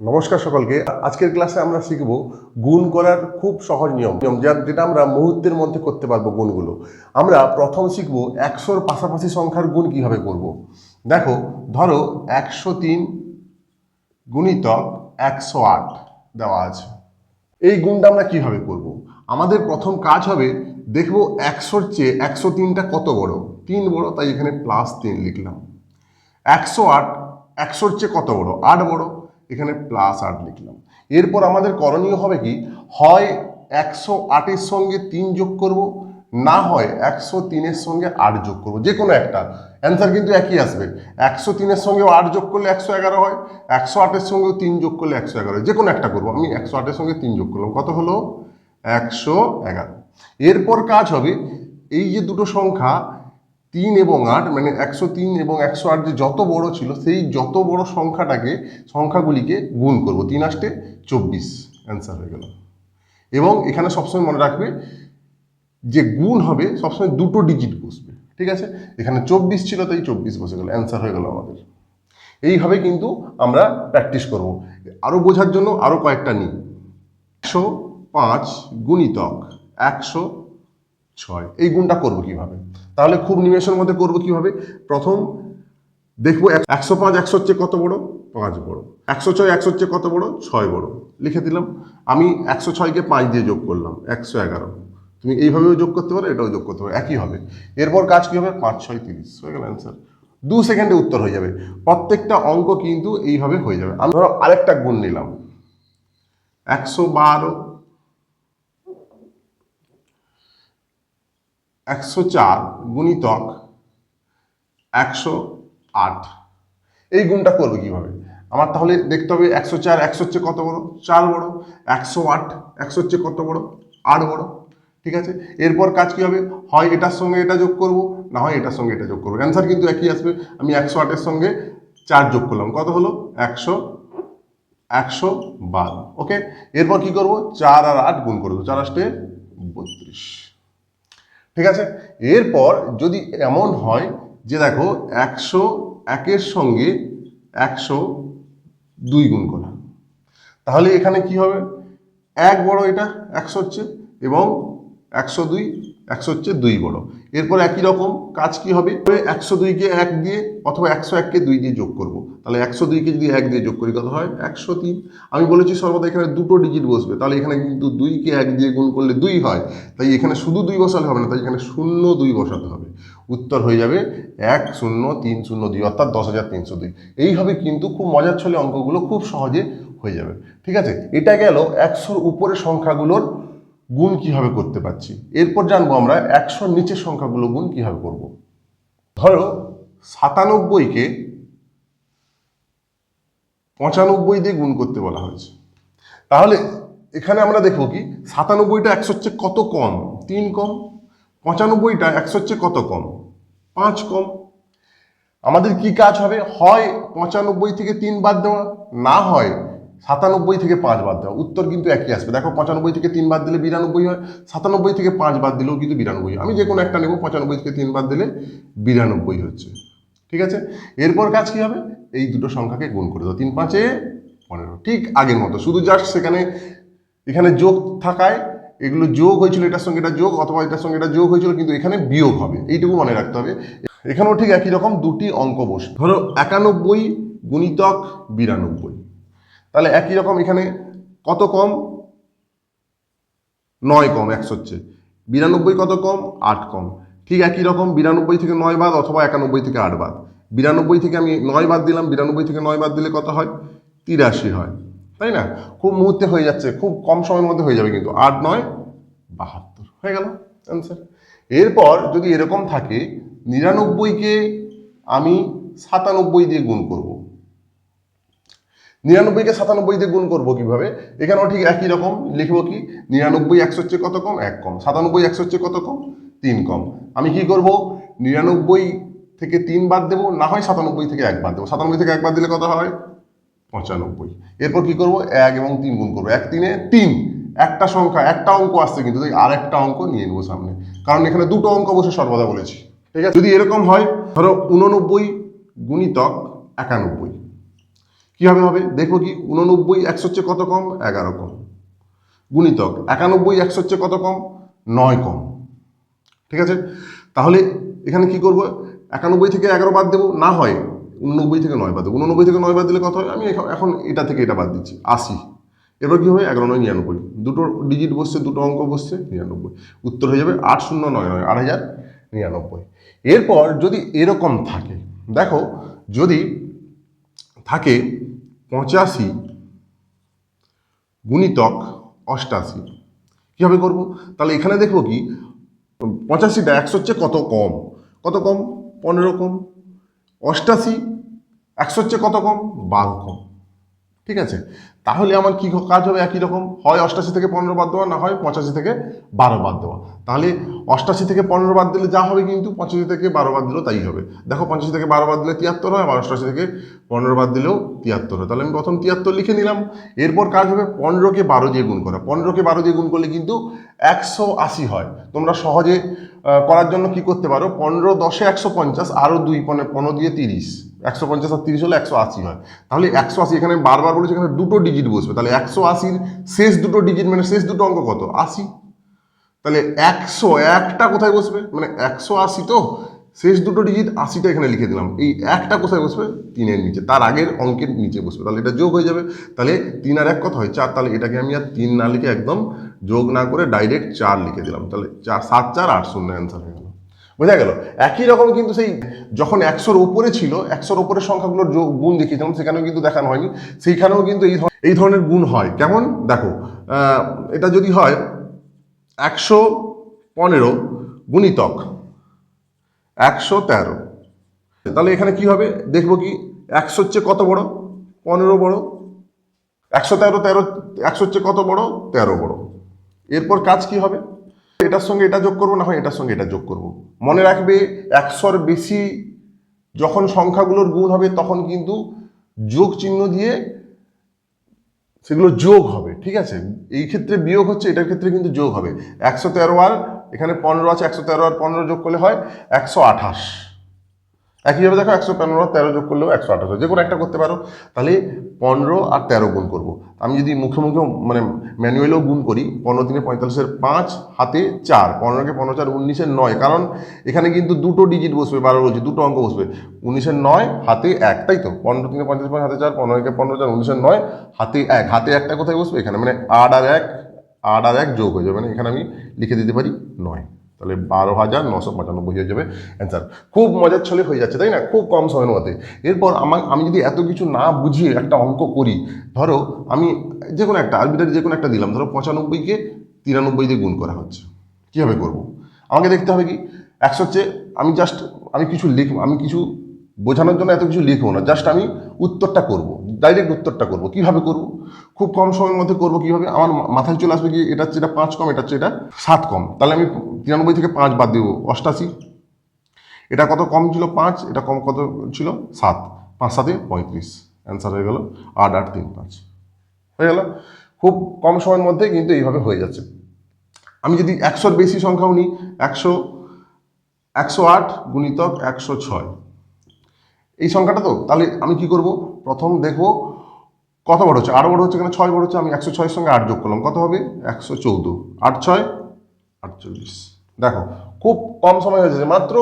নমস্কার সকলকে। আজকের ক্লাসে আমরা শিখব গুণ করার খুব সহজ নিয়ম যেটা আমরা মুহূর্তের মধ্যে করতে পারবো। গুণগুলো আমরা প্রথম শিখব 100-র পাশাপাশি সংখ্যার গুণ কিভাবে করব। দেখো, ধরো 103 গুণিতক 108 দেওয়া আছে। এই গুণটা আমরা কিভাবে করব? আমাদের প্রথম কাজ হবে, দেখবো 100-র চেয়ে 103টা কত বড়। 3 বড়, তাই এখানে +3 লিখলাম। 108 100-র চেয়ে কত বড়? 8 বড়, এখানে +8 লিখলাম। এরপর আমাদের করণীয় হবে কি, হয় 108-এর সঙ্গে 3 যোগ করব, না হয় 103-এর সঙ্গে 8 যোগ করব। যে কোনো একটা, অ্যান্সার কিন্তু একই আসবে। 103-এর সঙ্গেও 8 যোগ করলে 111 হয়, 108-এর সঙ্গেও 3 যোগ করলে 111 হয়। যে কোনো একটা করবো। আমি 108-এর সঙ্গে 3 যোগ করলাম, কত হলো? 111। এরপর কাজ হবে, এই যে দুটো সংখ্যা 3 এবং 8, মানে 103 এবং 108 যে যত বড় ছিল, সেই যত বড় সংখ্যাগুলিকে গুণ করব। 3 8 24, অ্যান্সার হয়ে গেল। এবং এখানে সবসময় মনে রাখবে যে গুণ হবে সবসময় দুটো ডিজিট বসবে, ঠিক আছে? এখানে 24 ছিল, তাই 24 বসে গেল, অ্যান্সার হয়ে গেল আমাদের। এইভাবে কিন্তু আমরা প্র্যাকটিস করব। আরও বোঝার জন্য আরও কয়েকটা নিই। 105 গুণিতক 106, এই গুণটা করবো কিভাবে? তাহলে খুব নিমেষের মধ্যে করবো কিভাবে? প্রথম দেখবো 105 100-র চেয়ে কত বড়? 5 বড়। 106 100-র চেয়ে কত বড়? 6 বড়। লিখে দিলাম। আমি 106-কে 5 দিয়ে যোগ করলাম, 111। তুমি এইভাবেও যোগ করতে পারো, এটাও যোগ করতে পারো, একই হবে। এরপর কাজ কি হবে? 5 6 30, হয়ে গেল অ্যান্সার। 2 সেকেন্ডে উত্তর হয়ে যাবে। প্রত্যেকটা অঙ্ক কিন্তু এইভাবে হয়ে যাবে। আমি ধরো আরেকটা গুণ নিলাম, 112 104 গুণিতক 108, এই গুণটা করবে কিভাবে? আমার তাহলে দেখতে হবে 104 100-র চেয়ে কত বড়? 4 বড়। 108 100-র চেয়ে কত বড়? 8 বড়, ঠিক আছে? এরপর কাজ কি হবে? হয় এটার সঙ্গে এটা যোগ করব, না হয় এটার সঙ্গে এটা যোগ করবো। অ্যান্সার কিন্তু একই আসবে। আমি 108-এর সঙ্গে 4 যোগ করলাম, কত হলো? 112। ওকে, এরপর কি করব? 4 আর 8 গুণ করবো, 4 8 32, ঠিক আছে? এরপর যদি এমন হয় যে দেখো 101-এর সঙ্গে 102 গুণ করা, তাহলে এখানে কি হবে? 1 বড় এটা 100-র চেয়ে, এবং 102 100-র চেয়ে 2 বড়। এরপর একই রকম কাজ কি হবে? 102-কে 1 দিয়ে অথবা 101-কে 2 দিয়ে যোগ করব। তাহলে 102-কে যদি 1 দিয়ে যোগ করি, কত হয়? 103। আমি বলেছি সর্বদা এখানে দুটো ডিজিট বসবে, তাহলে এখানে কিন্তু 2-কে 1 দিয়ে গুণ করলে 2 হয়, তাই এখানে শুধু 2 বসালে হবে না, তাই এখানে 02 বসাতে হবে। উত্তর হয়ে যাবে 10302, অর্থাৎ 10,302। এইভাবে কিন্তু খুব মজার ছলে অঙ্কগুলো খুব সহজে হয়ে যাবে, ঠিক আছে? এটা গেল 100-র উপরে সংখ্যাগুলোর গুণ কিভাবে করতে পারছি। এরপর জানবো আমরা 100-র নিচের সংখ্যাগুলো গুণ কিভাবে করব। ধরো 97-কে 95 দিয়ে গুণ করতে বলা হয়েছে। তাহলে এখানে আমরা দেখবো কি, 97টা 100-র চেয়ে কত কম? 3 কম। 95টা 100-র চেয়ে কত কম? 5 কম। আমাদের কি কাজ হবে? হয় 95 থেকে 3 বাদ দেওয়া, না হয় 97 থেকে 5 বাদ দেওয়া। উত্তর কিন্তু একই আসবে। দেখো, 95 থেকে 3 বাদ দিলে 92 হয়, 97 থেকে 5 বাদ দিলেও কিন্তু 92 হয়। আমি যে কোনো একটা নেব, 95 থেকে 3 বাদ দিলে 92 হচ্ছে, ঠিক আছে? এরপর কাজ কি হবে? এই দুটো সংখ্যাকে গুণ করে দাও, 3 5 15, ঠিক আগের মতো, শুধু জাস্ট এখানে যোগ থাকায় এগুলো যোগ হয়েছিল, এটার সঙ্গে এটা যোগ, অথবা এটার সঙ্গে এটা যোগ হয়েছিল, কিন্তু এখানে বিয়োগ হবে, এইটুকু মনে রাখতে হবে। এখানেও ঠিক একই রকম দুটি অঙ্ক বসে। ধরো 91 গুণিতক 92, তাহলে একই রকম এখানে কত কম? 9 কম 100-র চেয়ে। 92 কত কম? 8 কম। ঠিক একই রকম 92 থেকে 9 বাদ, অথবা 91 থেকে 8 বাদ। 92 থেকে আমি 9 বাদ দিলাম, 92 থেকে 9 বাদ দিলে কত হয়? 83 হয়, তাই না? খুব মুহূর্তে হয়ে যাচ্ছে, খুব কম সময়ের মধ্যে হয়ে যাবে কিন্তু। 8 9 72 হয়ে গেল অ্যান্সার। এরপর যদি এরকম থাকে, 99-কে আমি 97 দিয়ে গুণ করব। 99-কে 97 দিয়ে গুণ করবো কিভাবে? এখানেও ঠিক একই রকম লিখবো কি, 99 100-র চেয়ে কত কম? 1 কম। 97 100-র চেয়ে কত কম? 3 কম। আমি কি করব? 99 থেকে 3 বাদ দেবো, না হয় 97 থেকে 1 বাদ দেবো। 97 থেকে 1 বাদ দিলে কত হয়? 95। এরপর কি করব? 1 এবং 3 গুণ করবো, 1 3 3। একটা সংখ্যা, একটা অঙ্ক আসছে কিন্তু, তাই আর একটা অঙ্ক নিয়ে নেবো সামনে, কারণ এখানে দুটো অঙ্ক বসে সর্বদা বলেছি, ঠিক আছে? যদি এরকম হয়, ধরো 89 গুণিতক 91, কীভাবে হবে দেখবো কি 89 100 চেয়ে কত কম 11 কম, গুণিতক 91 100 চেয়ে কত কম 9 কম। ঠিক আছে, তাহলে এখানে কি করব 91 থেকে 11 বাদ দেবো, না হয় 89 থেকে 9 বাদ দেবো। 89 থেকে 9 বাদ দিলে কত হয়, আমি এখন এটা থেকে এটা বাদ দিচ্ছি 80। এবার কী হবে 11 9 99, দুটো ডিজিট বসছে, দুটো অঙ্ক বসছে 99, উত্তর হয়ে যাবে 8099 8099। এরপর যদি এরকম থাকে, দেখো যদি থাকে 85 গুণিতক 88, কীভাবে করবো, তাহলে এখানে দেখবো কি 85টা 100 চেয়ে কত কম, কত কম 15 কম, 88 100 চেয়ে কত কম 12 কম। ঠিক আছে, তাহলে আমার কি কাজ হবে একই রকম, হয় 88 থেকে 15 বাদ দেওয়া, না হয় 85 থেকে 12 বাদ দেওয়া। তাহলে 88 থেকে 15 বাদ দিলে যা হবে, কিন্তু 85 থেকে 12 বাদ দিলেও তাই হবে। দেখো 85 থেকে 12 বাদ দিলে 73 হয়, আবার 88 থেকে 15 বাদ দিলেও 73 হয়। তাহলে আমি প্রথম 73 লিখে নিলাম। এরপর কাজ হবে 15কে 12 দিয়ে গুণ করা। 15কে 12 দিয়ে গুণ করলে কিন্তু 180 হয়। তোমরা সহজে করার জন্য কি করতে পারো, 15 10 150, আরও 2 15 দিয়ে 30, 150 আর 30 হলে 180 হয়। তাহলে 180 এখানে বারবার বলেছে, এখানে দুটো ডিজিট বসবে, তাহলে 180-র শেষ দুটো ডিজিট মানে শেষ দুটো অঙ্ক কত 80। তাহলে 101টা কোথায় বসবে, মানে 180 তো শেষ দুটো ডিজিট 80টা এখানে লিখে দিলাম। এই একটা কোথায় বসবে 3-এর নিচে, তার আগের অঙ্কের নিচে বসবে, তাহলে এটা যোগ হয়ে যাবে। তাহলে 3 আর 1 কত হয় 4, তাহলে এটাকে আমি আর 3 না লিখে একদম যোগ না করে ডাইরেক্ট 4 লিখে দিলাম। তাহলে 7 4 8 0 অ্যান্সার হয়ে গেল। বোঝা গেল। একই রকম কিন্তু সেই যখন 100-র উপরে ছিল, 100-র উপরের সংখ্যাগুলোর গুণ দেখিয়েছিলাম, সেখানেও কিন্তু দেখানো হয়নি, সেইখানেও কিন্তু এই ধরনের গুণ হয়। কেমন দেখো, এটা যদি হয় 115 গুণিতক 113, তাহলে এখানে কি হবে দেখবো কি 100 চেয়ে কত বড় 15 বড়, 113 100 চেয়ে কত বড় 13 বড়। এরপর কাজ কি হবে, এটার সঙ্গে এটা যোগ করবো, না হয় এটার সঙ্গে এটা যোগ করব। মনে রাখবে 100-র বেশি যখন সংখ্যাগুলোর গুণ হবে, তখন কিন্তু যোগ চিহ্ন দিয়ে সেগুলো যোগ হবে। ঠিক আছে, এই ক্ষেত্রে বিয়োগ হচ্ছে, এটার ক্ষেত্রে কিন্তু যোগ হবে। 113 আর এখানে 15 আছে, 113 আর 15 যোগ করলে হয় 128। একইভাবে দেখো 115 আর 13 যোগ করলেও 128 হয়, যে কোনো একটা করতে পারো। তাহলে 15 আর 13 গুণ করব। আমি যদি মুখে মুখে মানে ম্যানুয়ালেও গুণ করি, 15 3 45-এর 5 হাতে 4, 15কে 15 4 19-এর 9, কারণ এখানে কিন্তু দুটো ডিজিট বসবে, 12 বলছি দুটো অঙ্ক বসবে, 19-এর 9 হাতে 1, তাই তো 15 3 45 5 হাতে 4, 15কে 15 4 19-এর 9 হাতে 1, হাতে 1টা কোথায় বসবে এখানে, মানে 8 আর 1 যোগ হয়ে যাবে, মানে এখানে আমি লিখে দিতে পারি 9। তাহলে 12,995 হয়ে যাবে অ্যান্সার। খুব মজার ছলে হয়ে যাচ্ছে, তাই না, খুব কম সময়ের মধ্যে। এরপর আমি যদি এত কিছু না বুঝিয়ে একটা অঙ্ক করি, ধরো আমি যে কোনো একটা আরবিটারি যে কোনো একটা দিলাম, ধরো 95কে 93 দিয়ে গুণ করা হচ্ছে, কীভাবে করব, আমাকে দেখতে হবে কি 100 চেয়ে আমি কিছু বোঝানোর জন্য এত কিছু লিখবো না, জাস্ট আমি উত্তরটা করব, ডাইরেক্ট উত্তরটা করব। কিভাবে করব, খুব কম সময়ের মধ্যে করব। কিভাবে, আমার মাথায় চলে আসবে কি এটা হচ্ছে এটা 5 কম, এটা হচ্ছে এটা 7 কম, তাহলে আমি 93 থেকে 5 বাদ দেবো 88। এটা কত কম ছিল 5, এটা কম কত ছিল 7, 5 7 35, অ্যান্সার হয়ে গেল 8 8 3 5 হয়ে গেল। খুব কম সময়ের মধ্যে কিন্তু এইভাবে হয়ে যাচ্ছে। আমি যদি 100-র বেশি সংখ্যাও নিই, 108 গুণিতক 106, এই সংখ্যাটা তো, তাহলে আমি কি করব, প্রথম দেখব কত বড় হচ্ছে, আরও বড় হচ্ছে, এখানে 6 বড় হচ্ছে, আমি 106-এর সঙ্গে 8 যোগ করলাম, কত হবে 114, 8 6 48। দেখো খুব কম সময় হয়ে যাচ্ছে, মাত্র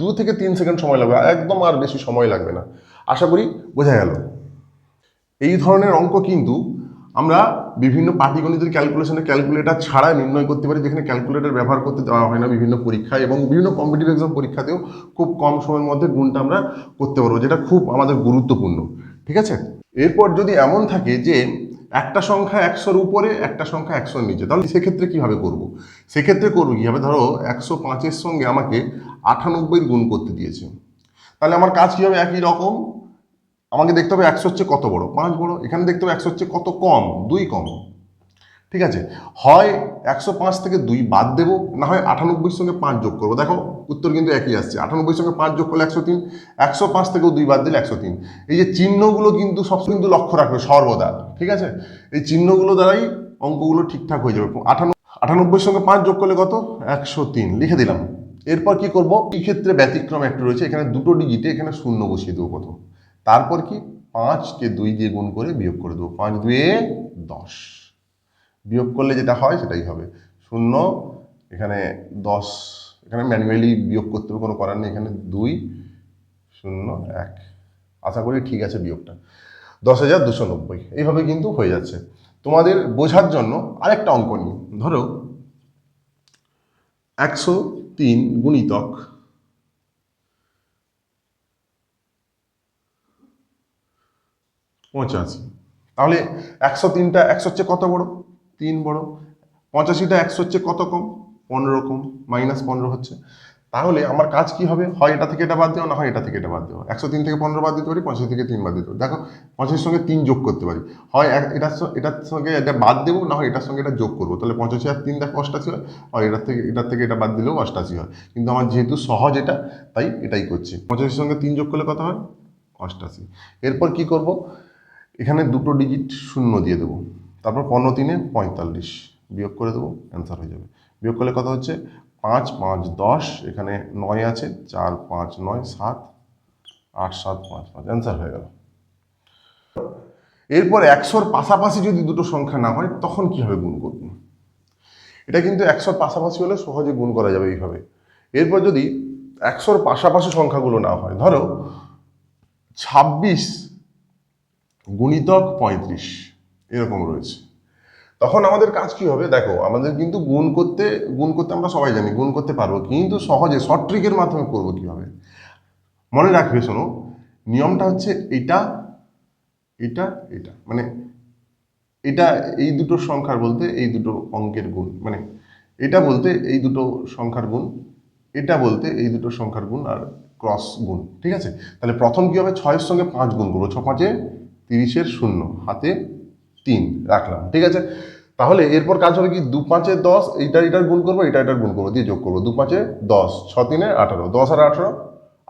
2 থেকে 3 সেকেন্ড সময় লাগবে, একদম আর বেশি সময় লাগবে না। আশা করি বোঝা গেল। এই ধরনের অঙ্ক কিন্তু আমরা বিভিন্ন পাটিগণিতের ক্যালকুলেটর ছাড়া নির্ণয় করতে পারি, যেখানে ক্যালকুলেটর ব্যবহার করতে দেওয়া হয় না বিভিন্ন পরীক্ষায়, এবং বিভিন্ন কম্পিটিটিভ এক্সাম পরীক্ষাতেও খুব কম সময়ের মধ্যে গুণটা আমরা করতে পারবো, যেটা খুব আমাদের গুরুত্বপূর্ণ। ঠিক আছে, এরপর যদি এমন থাকে যে একটা সংখ্যা 100-র উপরে, একটা সংখ্যা 100-র নিচে, তাহলে সেক্ষেত্রে কীভাবে করব, সেক্ষেত্রে করবো কীভাবে, ধরো 105-এর সঙ্গে আমাকে 98-এর গুণ করতে দিয়েছে, তাহলে আমার কাজ কী হবে, একই রকম আমাকে দেখতে হবে 100-র চেয়ে কত বড় 5 বড়, এখানে দেখতে হবে 100-র চেয়ে কত কম 2 কম। ঠিক আছে, হয় 105 থেকে 2 বাদ দেবো, না হয় 98-এর সঙ্গে 5 যোগ করবো। দেখো উত্তর কিন্তু একই আসছে, 98-এর সঙ্গে 5 যোগ করলে 103, 105 থেকেও 2 বাদ দিলে 103। এই যে চিহ্নগুলো কিন্তু সব কিন্তু লক্ষ্য রাখবে সর্বদা। ঠিক আছে, এই চিহ্নগুলো দ্বারাই অঙ্কগুলো ঠিকঠাক হয়ে যাবে। 98-এর সঙ্গে 5 যোগ করলে কত 103 লিখে দিলাম। এরপর কি করব, এই ক্ষেত্রে ব্যতিক্রম একটু রয়েছে, এখানে দুটো ডিজিটে এখানে শূন্য বসিয়ে দেবো প্রথম, তারপর কি 5কে 2 দিয়ে গুণ করে বিয়োগ করে দেবো, 5 2 10, বিয়োগ করলে যেটা হয় সেটাই হবে 0, এখানে 10, এখানে ম্যানুয়ালি বিয়োগ করতে হবে, কোনো করার নেই, এখানে 2 0 1, আশা করি ঠিক আছে বিয়োগটা, 10,290, এইভাবে কিন্তু হয়ে যাচ্ছে। তোমাদের বোঝার জন্য আরেকটা অঙ্ক নিই, ধরো 103 গুণিতক 85, তাহলে 103টা 100 চেয়ে কত বড়? 3 বড়। 85টা 100 চেয়ে কত কম? 15 কম, -15 হচ্ছে। তাহলে আমার কাজ কি হবে? হয় এটা থেকে এটা বাদ দেওয়া, না হয় এটা থেকে এটা বাদ দেওয়া। 103 থেকে 15 বাদ দিতে পারি, 85 থেকে 3 বাদ দিতে পারি। দেখো 85 সঙ্গে 3 যোগ করতে পারি, হয় এটার সঙ্গে এটা বাদ দেবো, না হয় এটার সঙ্গে এটা যোগ করবো, তাহলে 85 আর 3 দেখো 88 হয়, আর এটার থেকে এটা বাদ দিলেও 88 হয়। কিন্তু আমার যেহেতু সহজ এটা, তাই এটাই করছি। 85 সঙ্গে 3 যোগ করলে কত হয়? 88। এরপর কি করব? এখানে দুটো ডিজিট শূন্য দিয়ে দেবো, তারপর 15 3 45, বিয়োগ করে দেবো, অ্যান্সার হয়ে যাবে। বিয়োগ করলে কত হচ্ছে? 5 5 10, এখানে 9 আছে, 4 5 9 7, 8 7 5 5, অ্যান্সার হয়ে গেল। এরপর 100-র পাশাপাশি যদি দুটো সংখ্যা না হয় তখন কিভাবে গুণ করব? এটা কিন্তু 100-র পাশাপাশি হলে সহজে গুণ করা যাবে এইভাবে। এরপর যদি 100-র পাশাপাশি সংখ্যাগুলো না হয়, ধরো 26 গুণিতক 35 এরকম রয়েছে, তখন আমাদের কাজ কি হবে? দেখো আমাদের কিন্তু গুণ করতে আমরা সবাই জানি, গুণ করতে পারবো, কিন্তু সহজে শর্ট ট্রিকের মাধ্যমে করবো কিভাবে? মনে রাখবে, শোনো, নিয়মটা হচ্ছে এটা এটা এটা, মানে এটা এই দুটো সংখ্যার বলতে এই দুটো অঙ্কের গুণ, মানে এটা বলতে এই দুটো সংখ্যার গুণ, এটা বলতে এই দুটো সংখ্যার গুণ আর ক্রস গুণ, ঠিক আছে? তাহলে প্রথম কি হবে? 6-এর সঙ্গে 5 গুণ করবো, 6 5 30, 0 হাতে 3 রাখলাম, ঠিক আছে? তাহলে এরপর কাজ হবে কি? 2 5 10, এটার গুণ করবো, এটার গুণ করবো, দিয়ে যোগ করবো, 2 5 10, 6 3 18, 10 আর 18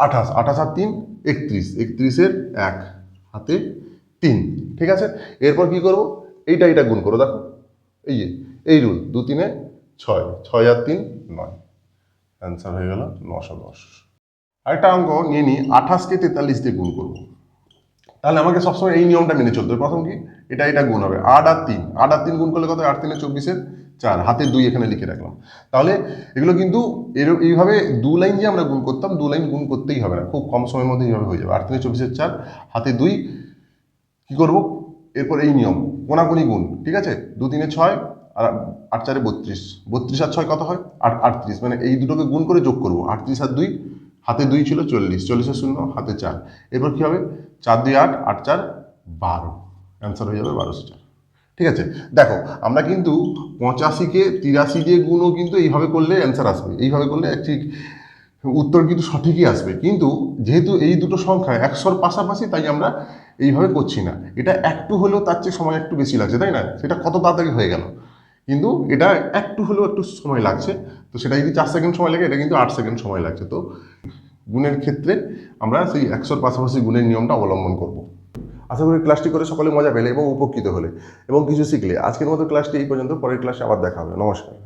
28, 28 আর 3 31, 31-এর 1 হাতে 3, ঠিক আছে? এরপর কি করবো? এটা গুণ করো, দেখো এই রুল, 2 3 6, 6 আর 3 9, অ্যান্সার হয়ে গেল 910। আরেকটা অঙ্ক নিয়ে নিই, 28কে 43 দিয়ে গুণ করবো, তাহলে আমাকে সবসময় এই নিয়মটা মেনে চলতে হবে। প্রথম কি? এটা গুণ হবে, 8 আর 3, 8 আর 3 গুণ করলে কত? 8 3 24-এর 4, হাতে 2 এখানে লিখে রাখলাম। তাহলে এগুলো কিন্তু এইভাবে 2 লাইন যে আমরা গুণ করতাম, 2 লাইন গুণ করতেই হবে না, খুব কম সময়ের মধ্যে এইভাবে হয়ে যাবে। 8 3 24-এর 4, হাতে 2, কি করবো? এরপর এই নিয়ম, কোনাকুনি গুণ, ঠিক আছে? 2 3 6, আর 8 4 32, 32 আর 6 কত হয়? 38, মানে এই দুটোকে গুণ করে যোগ করবো, 38 আর 2, হাতে 2 ছিল 40, 40-এর 0 হাতে 4, এরপর কি হবে? 4 2 8, 8 4 12, অ্যান্সার হয়ে যাবে 1204, ঠিক আছে? দেখো আমরা কিন্তু 85-কে 83 দিয়ে গুণও কিন্তু এইভাবে করলে অ্যান্সার আসবে, এইভাবে করলে ঠিক উত্তর কিন্তু সঠিকই আসবে, কিন্তু যেহেতু এই দুটো সংখ্যা 100-র পাশাপাশি, তাই আমরা এইভাবে করছি না। এটা একটু হলেও তার চেয়ে সময় একটু বেশি লাগছে, তাই না? সেটা কত তাড়াতাড়ি হয়ে গেল, কিন্তু এটা একটু হলেও একটু সময় লাগছে। তো সেটা যদি 4 সেকেন্ড সময় লাগে, এটা কিন্তু 8 সেকেন্ড সময় লাগছে। তো গুণের ক্ষেত্রে আমরা সেই 100-র পাশাপাশি গুণের নিয়মটা অবলম্বন করব। আশা করি ক্লাসটি করে সকলে মজা পেলে এবং উপকৃত হলে এবং কিছু শিখলে। আজকের মতো ক্লাসটি এই পর্যন্ত, পরের ক্লাসে আবার দেখা হবে। নমস্কার।